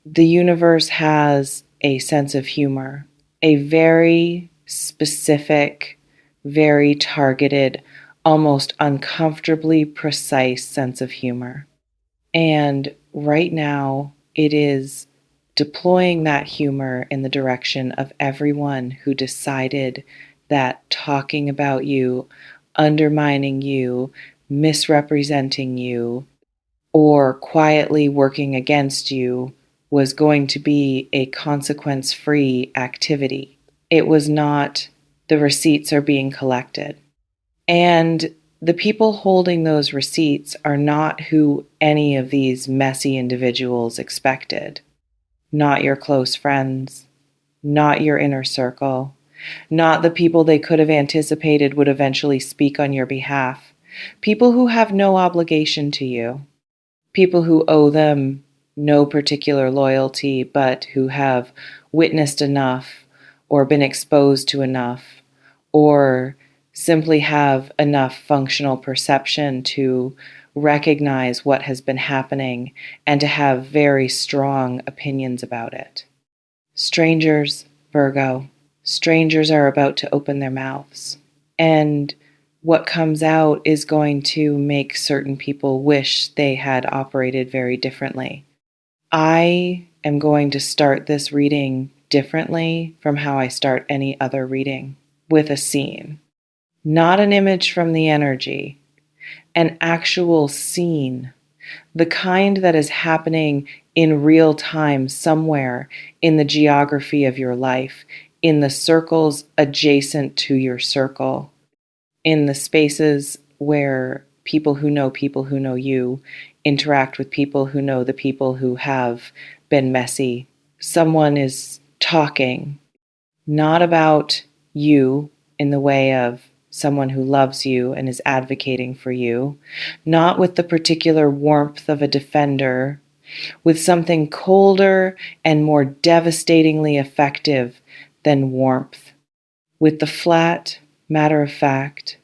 The universe has a sense of humor, a very specific, very targeted, almost uncomfortably precise sense of humor. And right now, it is deploying that humor in the direction of everyone who decided that talking about you, undermining you, misrepresenting you, or quietly working against you was going to be a consequence free activity. It was not. The receipts are being collected. And the people holding those receipts are not who any of these messy individuals expected. Not your close friends, not your inner circle, not the people they could have anticipated would eventually speak on your behalf. People who have no obligation to you. People who owe them no particular loyalty, but who have witnessed enough or been exposed to enough or simply have enough functional perception to recognize what has been happening and to have very strong opinions about it. Strangers, Virgo, strangers are about to open their mouths. And what comes out is going to make certain people wish they had operated very differently. I am going to start this reading differently from how I start any other reading, with a scene. Not an image from the energy, an actual scene, the kind that is happening in real time somewhere in the geography of your life, in the circles adjacent to your circle, in the spaces where people who know you interact with people who know the people who have been messy. Someone is talking, not about you in the way of someone who loves you and is advocating for you, not with the particular warmth of a defender, with something colder and more devastatingly effective than warmth, with the flat matter of fact,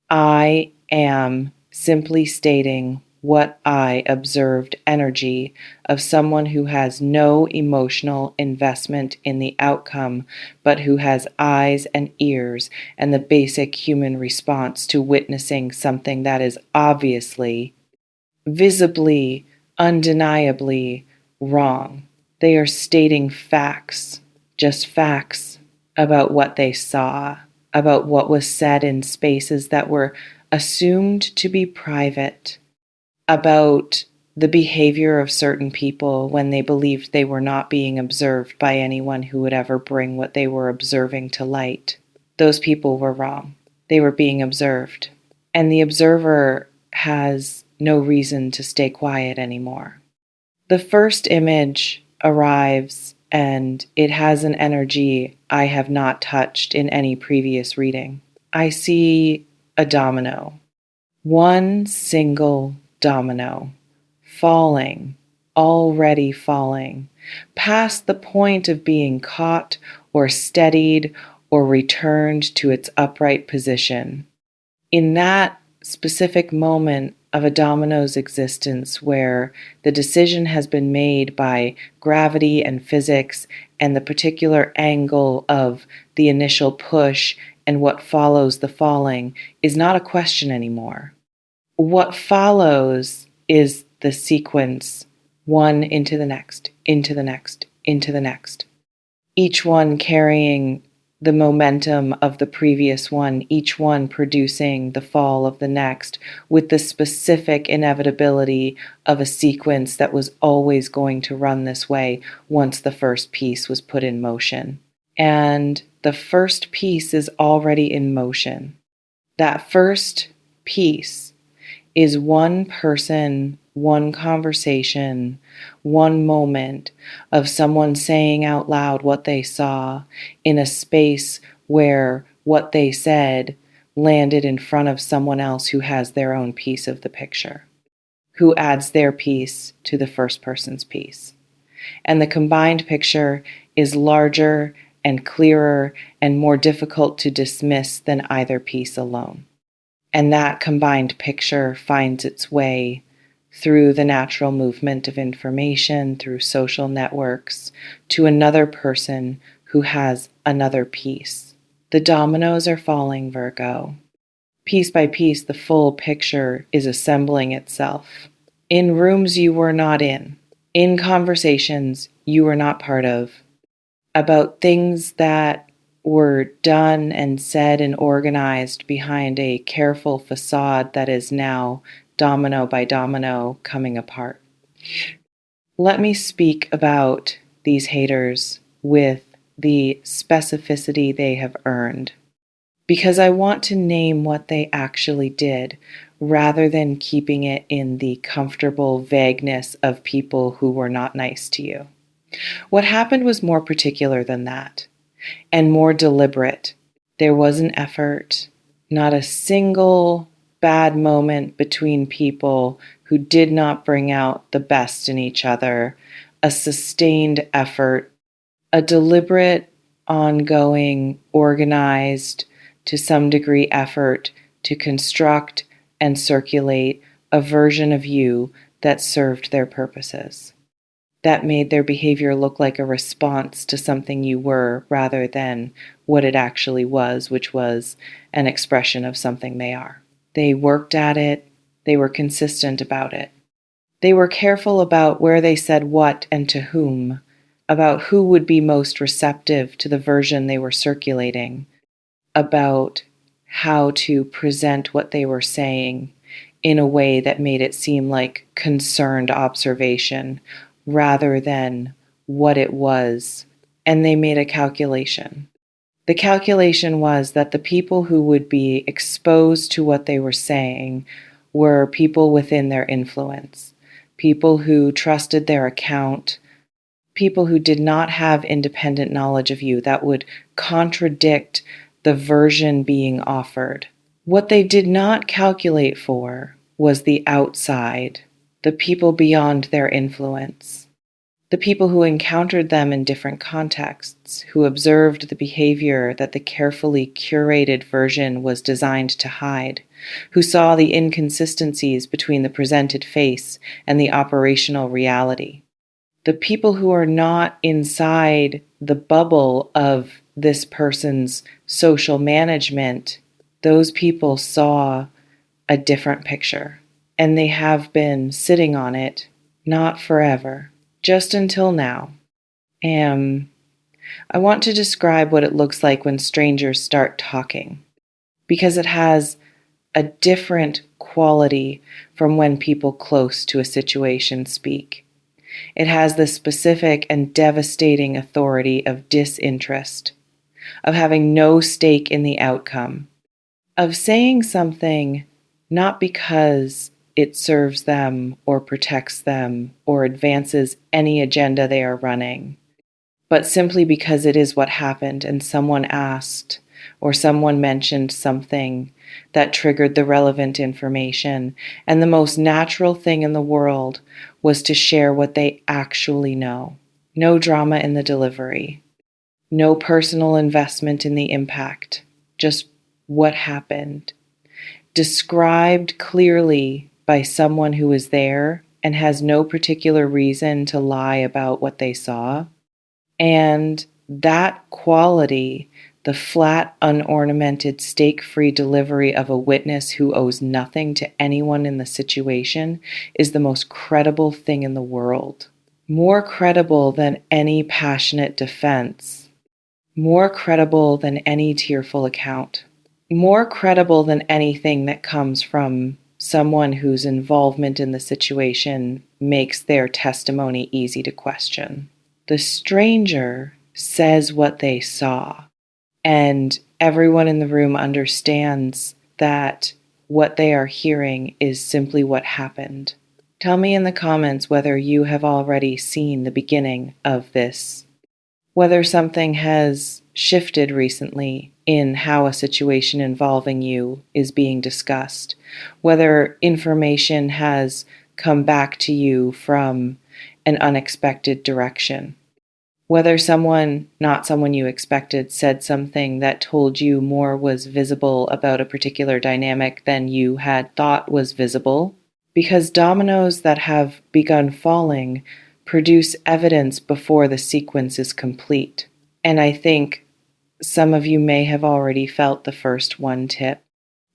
I am simply stating what I observed energy of someone who has no emotional investment in the outcome, but who has eyes and ears and the basic human response to witnessing something that is obviously, visibly, undeniably wrong. They are stating facts, just facts about what they saw, about what was said in spaces that were assumed to be private, about the behavior of certain people when they believed they were not being observed by anyone who would ever bring what they were observing to light. Those people were wrong. They were being observed. And the observer has no reason to stay quiet anymore. The first image arrives and it has an energy I have not touched in any previous reading. I see a domino. One single domino, falling, already falling, past the point of being caught or steadied or returned to its upright position. In that specific moment of a domino's existence where the decision has been made by gravity and physics and the particular angle of the initial push and what follows the falling is not a question anymore. What follows is the sequence, one into the next, into the next, into the next. Each one carrying the momentum of the previous one, each one producing the fall of the next, with the specific inevitability of a sequence that was always going to run this way once the first piece was put in motion. And the first piece is already in motion. That first piece is one person, one conversation, one moment of someone saying out loud what they saw in a space where what they said landed in front of someone else who has their own piece of the picture, who adds their piece to the first person's piece. And the combined picture is larger and clearer and more difficult to dismiss than either piece alone. And that combined picture finds its way through the natural movement of information, through social networks, to another person who has another piece. The dominoes are falling, Virgo. Piece by piece, the full picture is assembling itself. In rooms you were not in conversations you were not part of, about things that were done and said and organized behind a careful facade that is now domino by domino coming apart. Let me speak about these haters with the specificity they have earned, because I want to name what they actually did rather than keeping it in the comfortable vagueness of people who were not nice to you. What happened was more particular than that and more deliberate. There was an effort, not a single bad moment between people who did not bring out the best in each other, a sustained effort, a deliberate, ongoing, organized, to some degree effort to construct and circulate a version of you that served their purposes, that made their behavior look like a response to something you were rather than what it actually was, which was an expression of something they are. They worked at it. They were consistent about it. They were careful about where they said what and to whom, about who would be most receptive to the version they were circulating, about how to present what they were saying in a way that made it seem like concerned observation rather than what it was. And they made a calculation. The calculation was that the people who would be exposed to what they were saying were people within their influence, people who trusted their account, people who did not have independent knowledge of you that would contradict the version being offered. What they did not calculate for was the outside, the people beyond their influence, the people who encountered them in different contexts, who observed the behavior that the carefully curated version was designed to hide, who saw the inconsistencies between the presented face and the operational reality. The people who are not inside the bubble of this person's social management, those people saw a different picture, and they have been sitting on it, not forever, just until now. I want to describe what it looks like when strangers start talking, because it has a different quality from when people close to a situation speak. It has the specific and devastating authority of disinterest, of having no stake in the outcome, of saying something not because it serves them or protects them or advances any agenda they are running, but simply because it is what happened and someone asked or someone mentioned something that triggered the relevant information, and the most natural thing in the world was to share what they actually know. No drama in the delivery, no personal investment in the impact, just what happened, described clearly by someone who was there and has no particular reason to lie about what they saw. And that quality, the flat, unornamented, stake-free delivery of a witness who owes nothing to anyone in the situation, is the most credible thing in the world. More credible than any passionate defense. More credible than any tearful account. More credible than anything that comes from someone whose involvement in the situation makes their testimony easy to question. The stranger says what they saw, and everyone in the room understands that what they are hearing is simply what happened. Tell me in the comments whether you have already seen the beginning of this, whether something has shifted recently in how a situation involving you is being discussed, whether information has come back to you from an unexpected direction, whether someone, not someone you expected, said something that told you more was visible about a particular dynamic than you had thought was visible, because dominoes that have begun falling produce evidence before the sequence is complete. And I think some of you may have already felt the first one tip.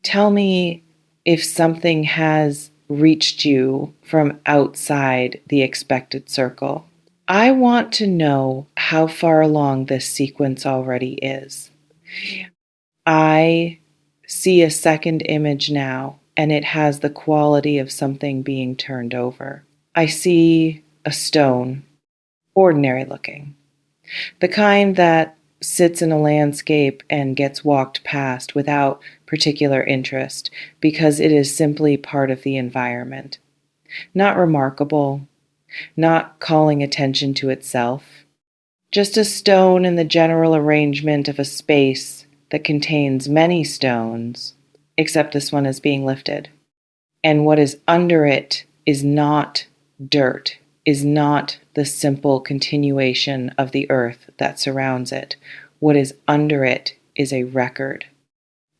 Tell me if something has reached you from outside the expected circle. I want to know how far along this sequence already is. I see a second image now, and it has the quality of something being turned over. I see a stone, ordinary looking, the kind that sits in a landscape and gets walked past without particular interest because it is simply part of the environment. Not remarkable, not calling attention to itself, just a stone in the general arrangement of a space that contains many stones, except this one is being lifted. And what is under it is not dirt, is not the simple continuation of the earth that surrounds it. What is under it is a record,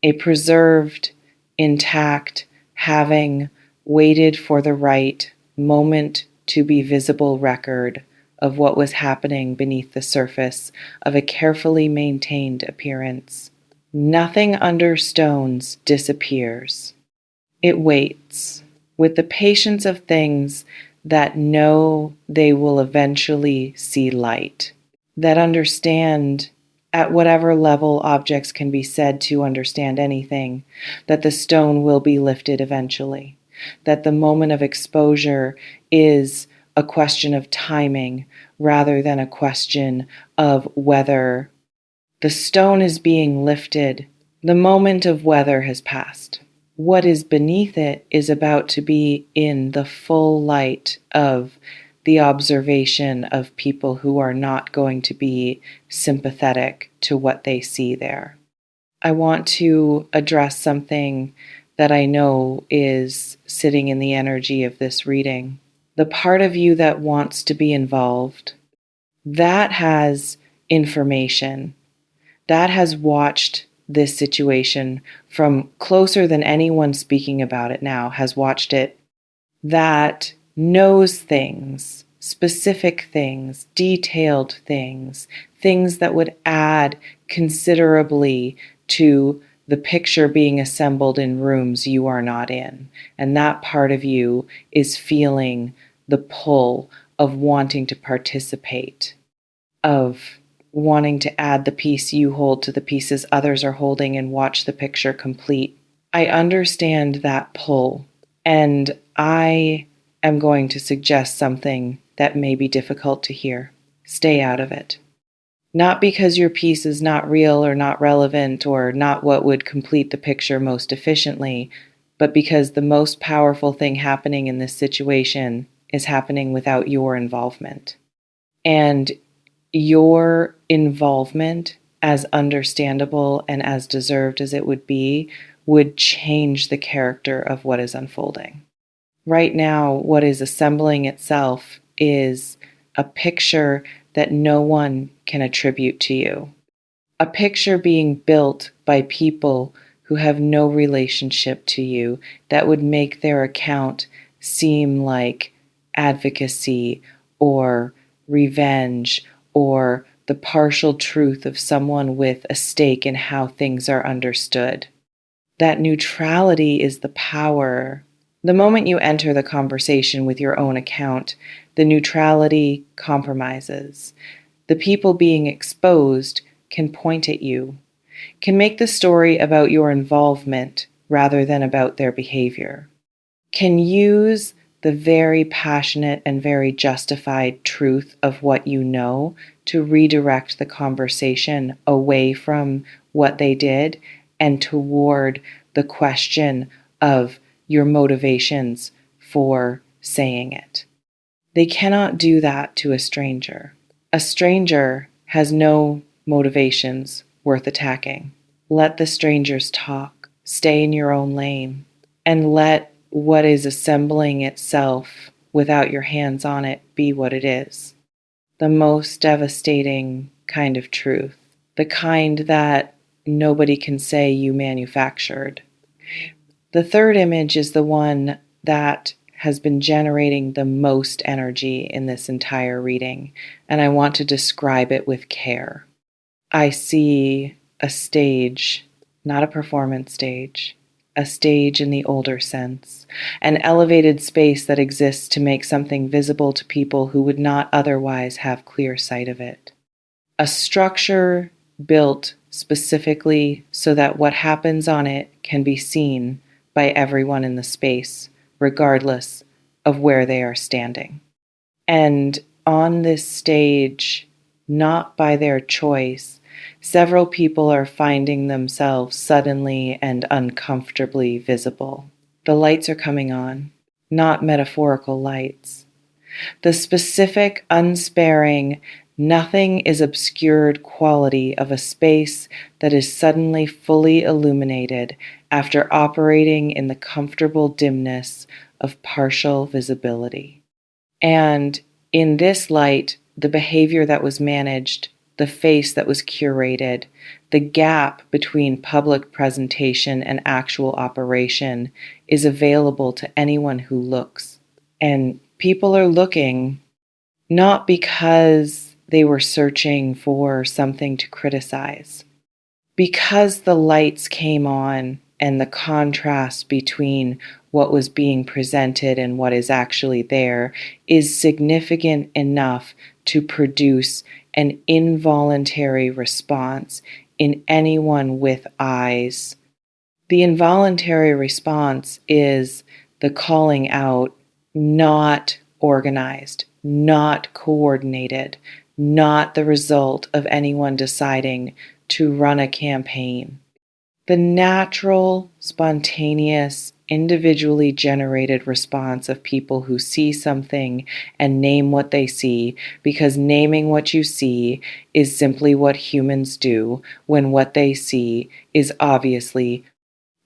a preserved, intact, having waited for the right moment to be visible record of what was happening beneath the surface of a carefully maintained appearance. Nothing under stones disappears. It waits with the patience of things that know they will eventually see light, that understand at whatever level objects can be said to understand anything, that the stone will be lifted eventually, that the moment of exposure is a question of timing rather than a question of whether. The stone is being lifted. The moment of weather has passed. What is beneath it is about to be in the full light of the observation of people who are not going to be sympathetic to what they see there. I want to address something that I know is sitting in the energy of this reading. The part of you that wants to be involved, that has information, that has watched this situation from closer than anyone speaking about it now has watched it, that knows things, specific things, detailed things, things that would add considerably to the picture being assembled in rooms you are not in. And that part of you is feeling the pull of wanting to participate, of wanting to add the piece you hold to the pieces others are holding and watch the picture complete. I understand that pull, and I am going to suggest something that may be difficult to hear. Stay out of it. Not because your piece is not real or not relevant or not what would complete the picture most efficiently, but because the most powerful thing happening in this situation is happening without your involvement. And your involvement, as understandable and as deserved as it would be, would change the character of what is unfolding. Right now, what is assembling itself is a picture that no one can attribute to you. A picture being built by people who have no relationship to you that would make their account seem like advocacy or revenge or the partial truth of someone with a stake in how things are understood. That neutrality is the power. The moment you enter the conversation with your own account, the neutrality compromises. The people being exposed can point at you, can make the story about your involvement rather than about their behavior, can use the very passionate and very justified truth of what you know to redirect the conversation away from what they did and toward the question of your motivations for saying it. They cannot do that to a stranger. A stranger has no motivations worth attacking. Let the strangers talk. Stay in your own lane and let what is assembling itself without your hands on it be what it is. The most devastating kind of truth. The kind that nobody can say you manufactured. The third image is the one that has been generating the most energy in this entire reading, and I want to describe it with care. I see a stage, not a performance stage, a stage in the older sense, an elevated space that exists to make something visible to people who would not otherwise have clear sight of it. A structure built specifically so that what happens on it can be seen by everyone in the space, regardless of where they are standing. And on this stage, not by their choice, several people are finding themselves suddenly and uncomfortably visible. The lights are coming on, not metaphorical lights. The specific, unsparing, nothing is obscured quality of a space that is suddenly fully illuminated after operating in the comfortable dimness of partial visibility. And in this light, the behavior that was managed, the face that was curated, the gap between public presentation and actual operation is available to anyone who looks. And people are looking not because they were searching for something to criticize, because the lights came on and the contrast between what was being presented and what is actually there is significant enough to produce an involuntary response in anyone with eyes. The involuntary response is the calling out, not organized, not coordinated, not the result of anyone deciding to run a campaign. The natural, spontaneous, individually generated response of people who see something and name what they see, because naming what you see is simply what humans do when what they see is obviously,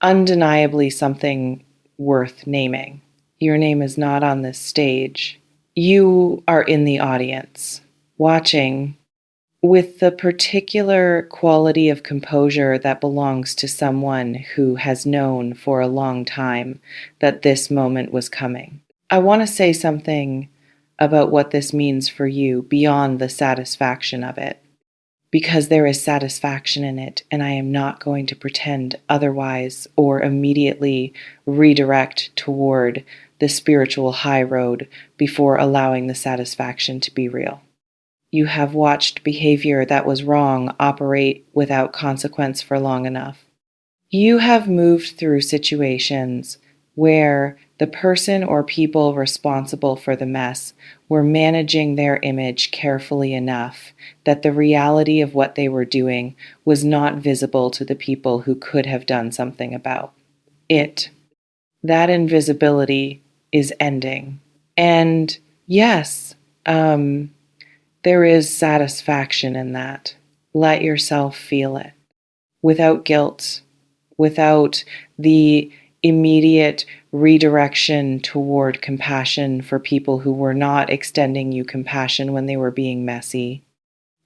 undeniably something worth naming. Your name is not on this stage. You are in the audience, watching with the particular quality of composure that belongs to someone who has known for a long time that this moment was coming. I want to say something about what this means for you beyond the satisfaction of it, because there is satisfaction in it, and I am not going to pretend otherwise or immediately redirect toward the spiritual high road before allowing the satisfaction to be real. You have watched behavior that was wrong operate without consequence for long enough. You have moved through situations where the person or people responsible for the mess were managing their image carefully enough that the reality of what they were doing was not visible to the people who could have done something about it. That invisibility is ending. And yes, there is satisfaction in that. Let yourself feel it without guilt, without the immediate redirection toward compassion for people who were not extending you compassion when they were being messy,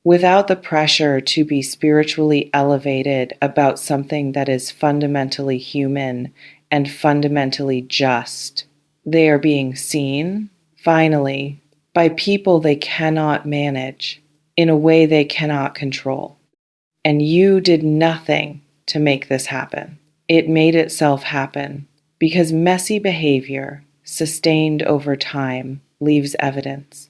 without the pressure to be spiritually elevated about something that is fundamentally human and fundamentally just. They are being seen, finally, by people they cannot manage in a way they cannot control. And you did nothing to make this happen. It made itself happen because messy behavior, sustained over time, leaves evidence.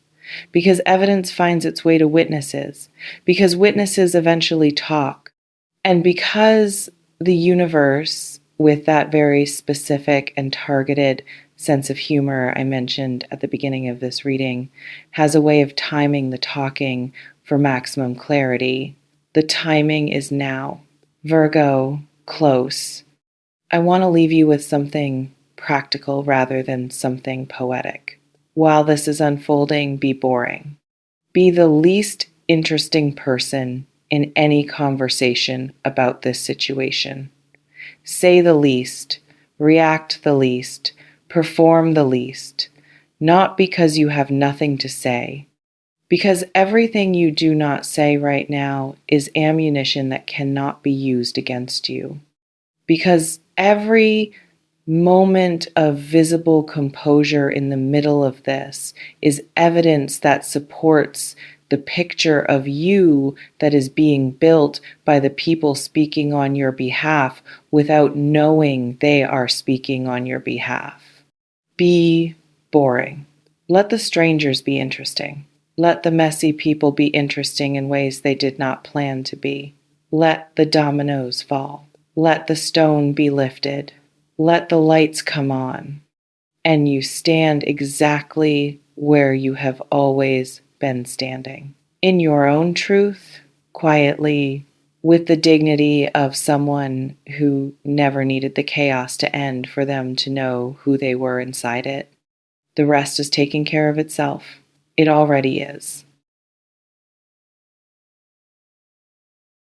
Because evidence finds its way to witnesses. Because witnesses eventually talk. And because the universe, with that very specific and targeted sense of humor I mentioned at the beginning of this reading, has a way of timing the talking for maximum clarity. The timing is now. Virgo, close. I want to leave you with something practical rather than something poetic. While this is unfolding, be boring. Be the least interesting person in any conversation about this situation. Say the least, react the least, perform the least, not because you have nothing to say, because everything you do not say right now is ammunition that cannot be used against you. Because every moment of visible composure in the middle of this is evidence that supports the picture of you that is being built by the people speaking on your behalf without knowing they are speaking on your behalf. Be boring. Let the strangers be interesting. Let the messy people be interesting in ways they did not plan to be. Let the dominoes fall. Let the stone be lifted. Let the lights come on. And you stand exactly where you have always been standing. In your own truth, quietly, with the dignity of someone who never needed the chaos to end for them to know who they were inside it. The rest is taking care of itself. It already is.